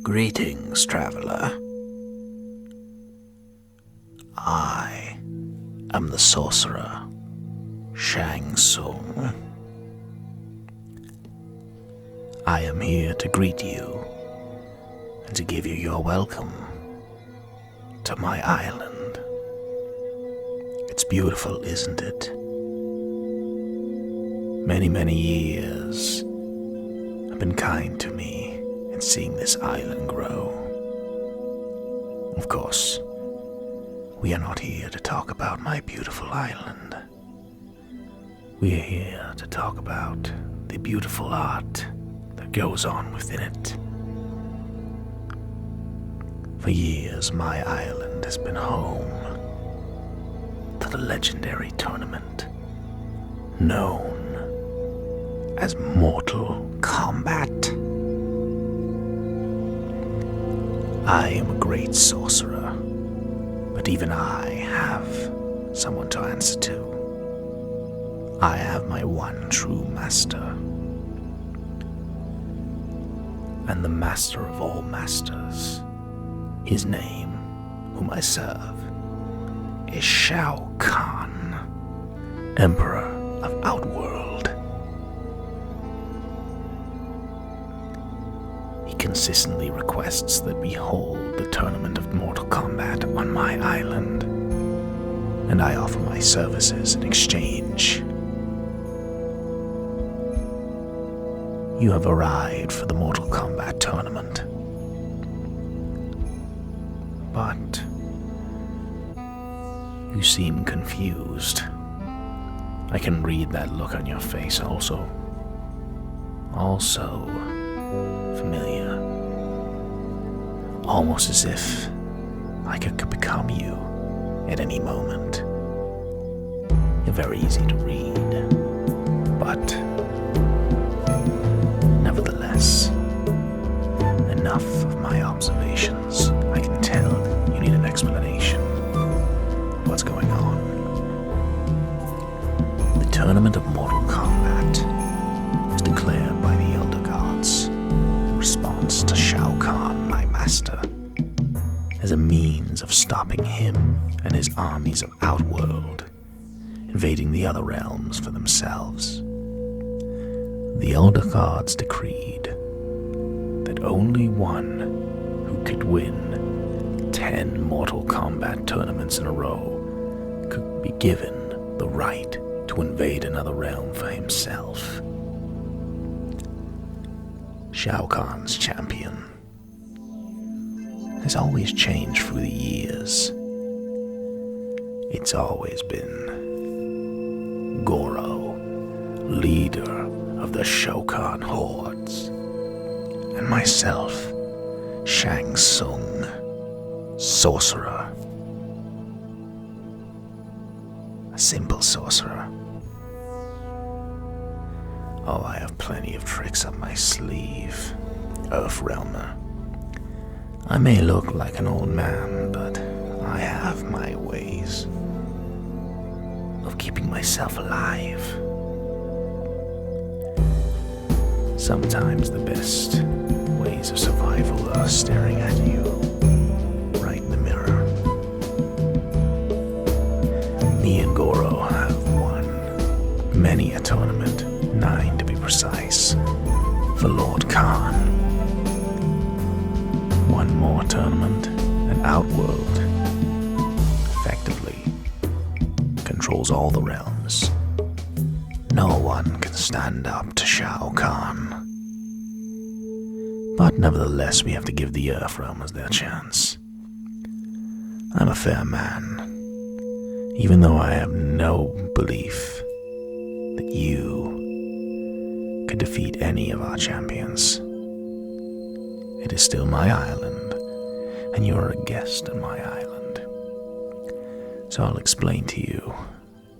Greetings, traveler. I am the sorcerer, Shang Tsung. I am here to greet you and to give you your welcome to my island. It's beautiful, isn't it? Many, many years have been kind to me in seeing this island grow. Of course, we are not here to talk about my beautiful island. We are here to talk about the beautiful art that goes on within it. For years, my island has been home to the legendary tournament known as Mortal Kombat. I am a great sorcerer, but even I have someone to answer to. I have my one true master, and the master of all masters. His name, whom I serve, is Shao Kahn, Emperor of Outworld. He consistently requests that we hold the tournament of Mortal Kombat on my island, and I offer my services in exchange. You have arrived for the Mortal Kombat tournament, but you seem confused. I can read that look on your face also familiar. Almost as if I could become you at any moment. You're very easy to read, but nevertheless, enough of my observations. I can tell you need an explanation of what's going on. The tournament of Mortal Kombat was declared by the Elder Gods in response to Shao Kahn, my master, as a means of stopping him and his armies of Outworld invading the other realms for themselves. The Elder Gods decreed that only one who could win 10 Mortal Kombat tournaments in a row could be given the right to invade another realm for himself. Shao Kahn's champion has always changed through the years. It's always been Goro, leader of the Shao Kahn hordes, and myself, Shang Tsung, sorcerer. A simple sorcerer. Oh, I have plenty of tricks up my sleeve, Earthrealmer. I may look like an old man, but I have my ways of keeping myself alive. Sometimes the best ways of survival are staring at you right in the mirror. Me and Goro have won many a tournament, 9 to be precise, for Lord Khan. One more tournament, and Outworld effectively controls all the realms. No one can stand up to Shao Kahn. But nevertheless, we have to give the Earthrealmers their chance. I'm a fair man, even though I have no belief that you could defeat any of our champions. It is still my island, and you are a guest on my island. So I'll explain to you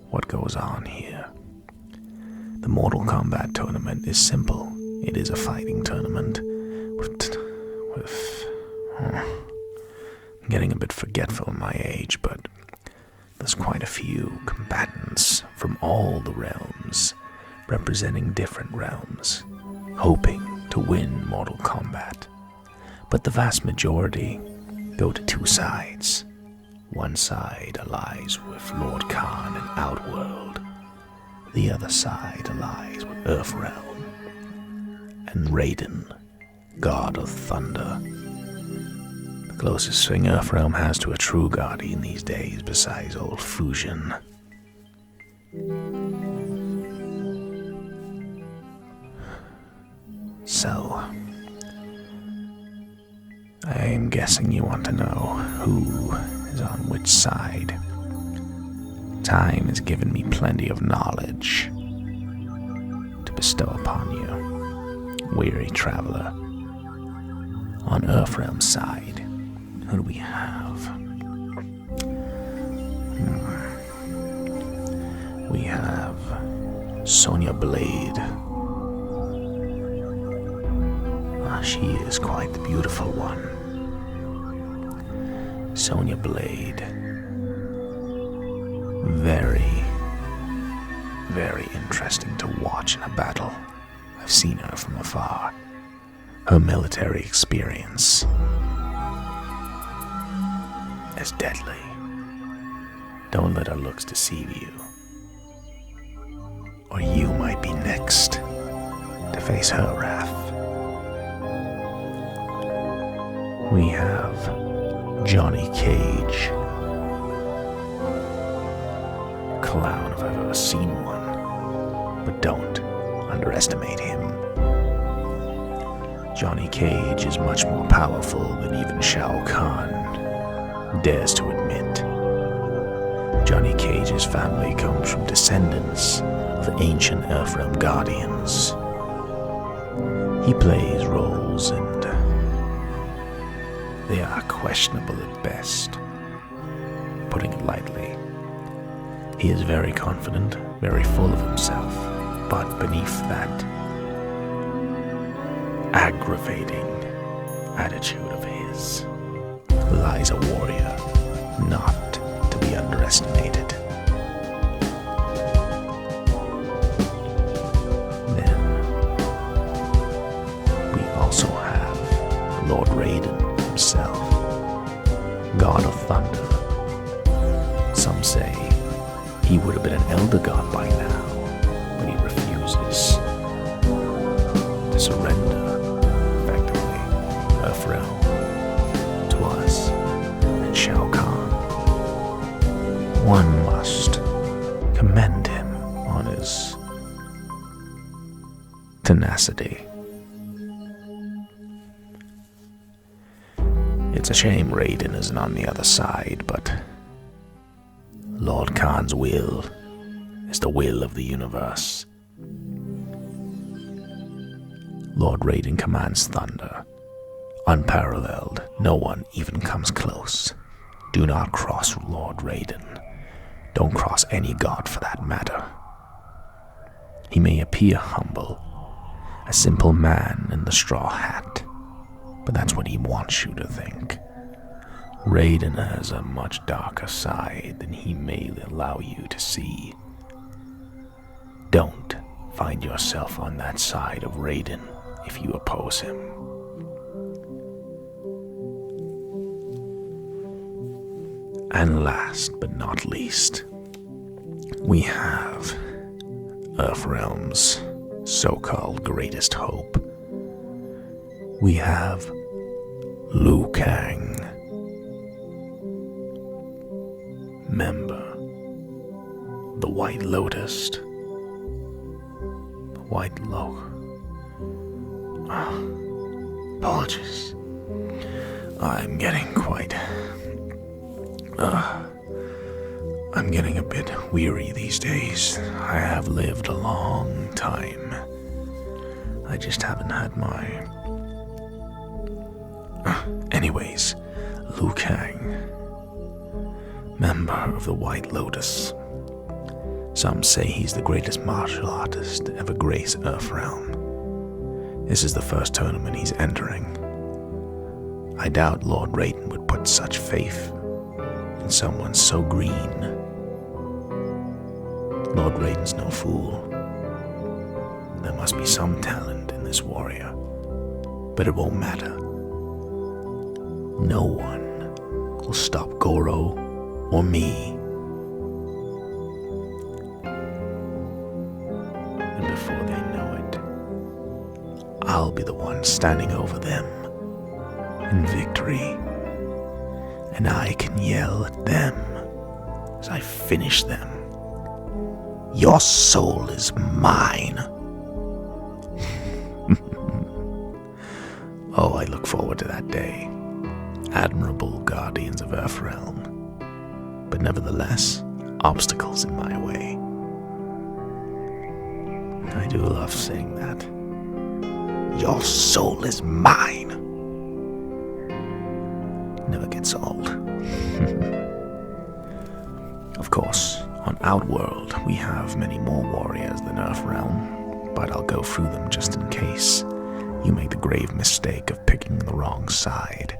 what goes on here. The Mortal Kombat tournament is simple. It is a fighting tournament I'm getting a bit forgetful in my age, but there's quite a few combatants from all the realms, representing different realms, hoping to win Mortal Kombat. but the vast majority go to two sides. One side allies with Lord Khan and Outworld. The other side allies with Earthrealm and Raiden, God of Thunder. The closest thing Earthrealm has to a true guardian these days besides old Fusion. So, I'm guessing you want to know who is on which side. Time has given me plenty of knowledge to bestow upon you, weary traveler. On Earthrealm's side, who do we have? We have Sonya Blade. She is quite the beautiful one. Sonya Blade. Very, very interesting to watch in a battle. I've seen her from afar. Her military experience is deadly. Don't let her looks deceive you, or you might be next to face her wrath. We have Johnny Cage. Clown if I've ever seen one, but don't underestimate him. Johnny Cage is much more powerful than even Shao Kahn dares to admit. Johnny Cage's family comes from descendants of ancient Earthrealm guardians. He plays roles and they are questionable at best, putting it lightly. He is very confident, very full of himself, but beneath that aggravating attitude of his lies a warrior not to be underestimated. Then we also have Lord Raiden himself, God of Thunder. Some say he would have been an elder god by now, but he refuses to surrender, effectively, Earthrealm to us and Shao Kahn. One must commend him on his tenacity. It's a shame Raiden isn't on the other side, but Lord Khan's will is the will of the universe. Lord Raiden commands thunder. Unparalleled, no one even comes close. Do not cross Lord Raiden. Don't cross any god for that matter. He may appear humble, a simple man in the straw hat, but that's what he wants you to think. Raiden has a much darker side than he may allow you to see. Don't find yourself on that side of Raiden if you oppose him. And last but not least, we have Earthrealm's so-called greatest hope. We have Liu Kang, member, the White Lotus. The White apologies. I'm getting I'm getting a bit weary these days. I have lived a long time. I just haven't had my... Anyways, Liu Kang, member of the White Lotus. Some say he's the greatest martial artist to ever grace Earthrealm. This is the first tournament he's entering. I doubt Lord Raiden would put such faith in someone so green. Lord Raiden's no fool. There must be some talent in this warrior, but it won't matter. No one will stop Goro or me. And before they know it, I'll be the one standing over them in victory. And I can yell at them as I finish them. Your soul is mine. Oh, I look forward to that day. Admirable guardians of Earthrealm. But nevertheless, obstacles in my way. I do love saying that. Your soul is mine. Never gets old. Of course, on Outworld, we have many more warriors than Earthrealm, but I'll go through them just in case you make the grave mistake of picking the wrong side.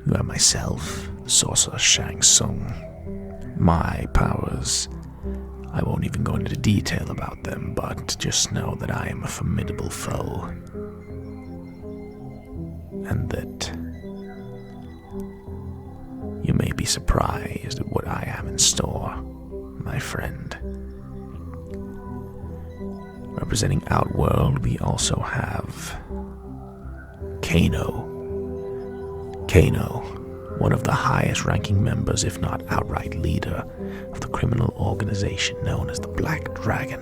You have myself, Sorcerer Shang Tsung. My powers, I won't even go into detail about them, but just know that I am a formidable foe. And that you may be surprised at what I have in store, my friend. Representing Outworld, we also have Kano. Kano, one of the highest ranking members, if not outright leader, of the criminal organization known as the Black Dragon.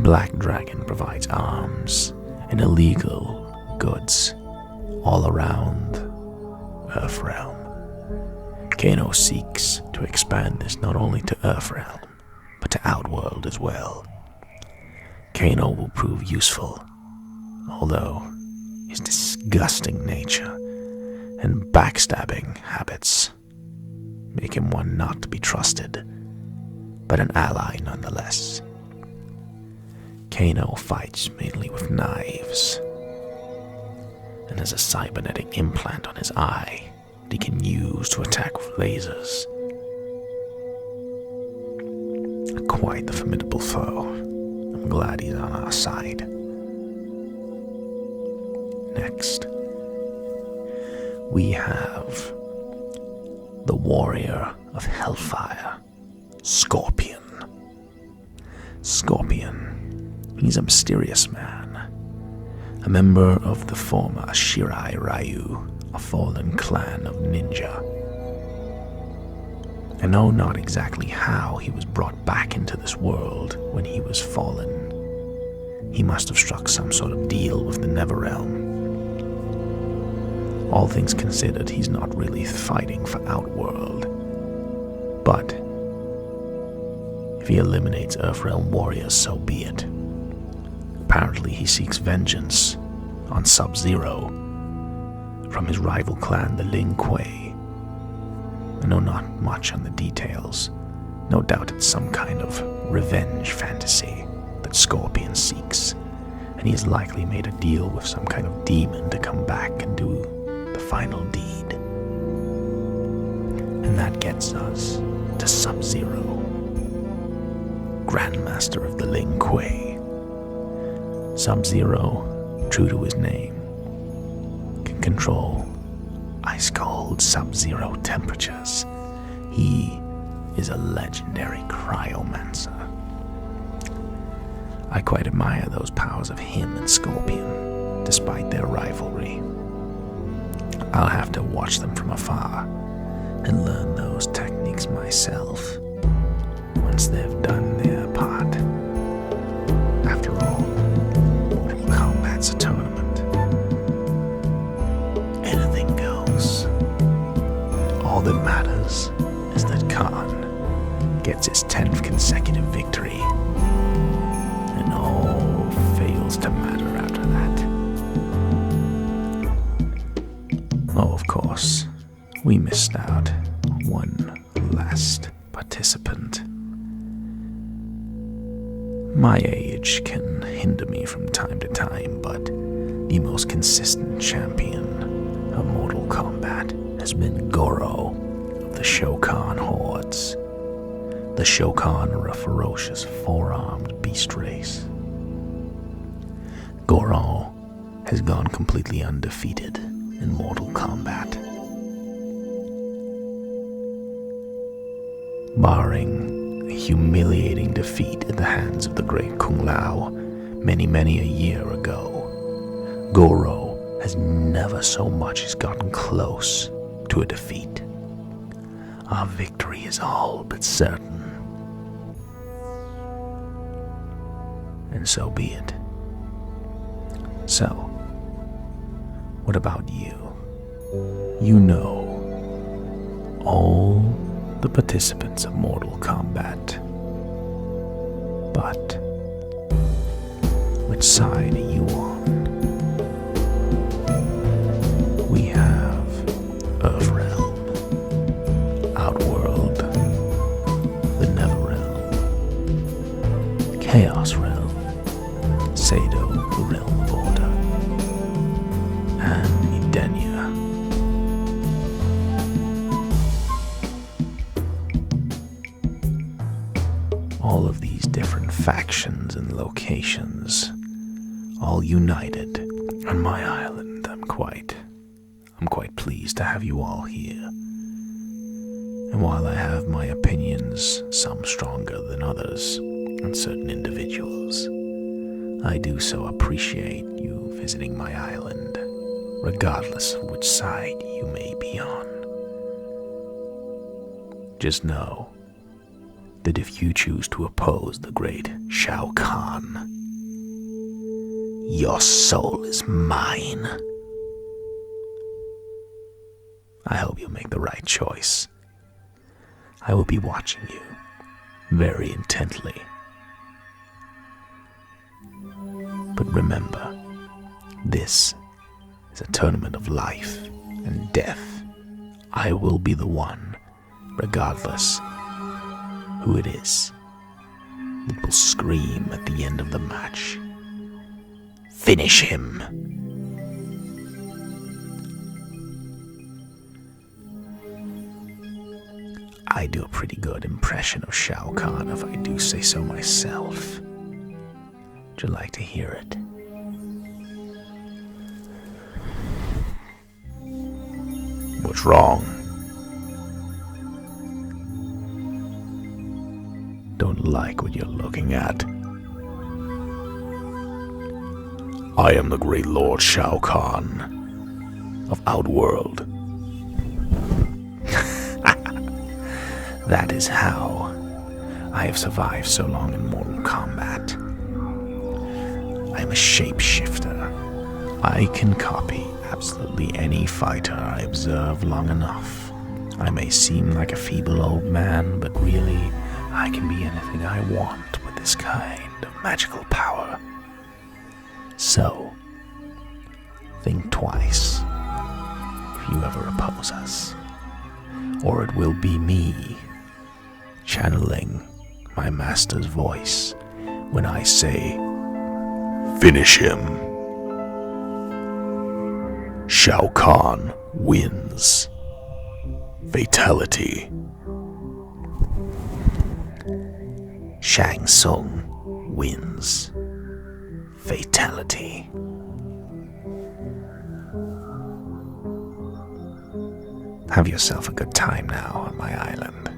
Black Dragon provides arms and illegal goods all around Earthrealm. Kano seeks to expand this not only to Earthrealm, but to Outworld as well. Kano will prove useful, although his disgusting nature and backstabbing habits make him one not to be trusted, but an ally nonetheless. Kano fights mainly with knives, and has a cybernetic implant on his eye that he can use to attack with lasers. Quite the formidable foe. I'm glad he's on our side. Next, we have the warrior of Hellfire, Scorpion. Scorpion, he's a mysterious man, a member of the former Shirai Ryu, a fallen clan of ninja. I know not exactly how he was brought back into this world when he was fallen. He must have struck some sort of deal with the Netherrealm. All things considered, he's not really fighting for Outworld. But if he eliminates Earthrealm warriors, so be it. Apparently he seeks vengeance on Sub-Zero from his rival clan, the Lin Kuei. I know not much on the details. No doubt it's some kind of revenge fantasy that Scorpion seeks, and he has likely made a deal with some kind of demon to come back and do the final deed. And that gets us to Sub-Zero, Grandmaster of the Lin Kuei. Sub-Zero, true to his name, can control ice-cold Sub-Zero temperatures. He is a legendary cryomancer. I quite admire those powers of him and Scorpion, despite their rivalry. I'll have to watch them from afar and learn those techniques myself once they've done their part. After all, Mortal Kombat's a tournament. Anything goes. All that matters is that Kang gets his 10th consecutive victory, and all fails to matter after that. Oh, of course, we missed out one last participant. My age can hinder me from time to time, but the most consistent champion of Mortal Kombat has been Goro of the Shokan Hordes. The Shokan are a ferocious four-armed beast race. Goro has gone completely undefeated in Mortal Kombat. Barring a humiliating defeat at the hands of the great Kung Lao many a year ago, Goro has never so much as gotten close to a defeat. Our victory is all but certain. And so be it. So, what about you? You know all the participants of Mortal Kombat. But which side are you on? We have Earthrealm, Outworld, the Netherrealm, Chaos Realm, Sado, the Realm of Order, and Edenia. All of these different factions and locations, all united on my island. I'm quite pleased to have you all here. And while I have my opinions, some stronger than others, on certain individuals, I do so appreciate you visiting my island, regardless of which side you may be on. Just know that if you choose to oppose the great Shao Kahn, your soul is mine. I hope you make the right choice. I will be watching you very intently. But remember, this is a tournament of life and death. I will be the one, regardless who it is, that will scream at the end of the match, "Finish him!" I do a pretty good impression of Shao Kahn, if I do say so myself. Would you like to hear it? What's wrong? Don't like what you're looking at. I am the great Lord Shao Kahn of Outworld. That is how I have survived so long in Mortal Kombat. I am a shapeshifter. I can copy absolutely any fighter I observe long enough. I may seem like a feeble old man, but really, I can be anything I want with this kind of magical power. So, think twice if you ever oppose us, or it will be me channeling my master's voice when I say, "Finish him." Shao Kahn wins. Fatality. Shang Tsung wins. Fatality. Have yourself a good time now on my island.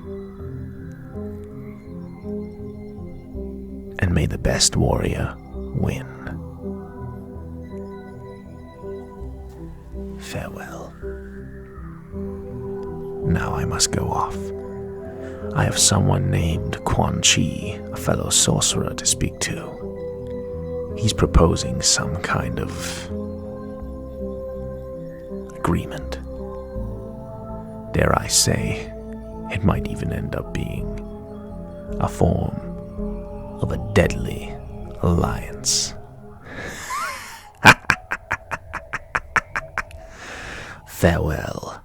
And may the best warrior win. Farewell. Now I must go off. I have someone named Quan Chi, a fellow sorcerer, to speak to. He's proposing some kind of agreement. Dare I say, it might even end up being a form of a deadly alliance. Farewell.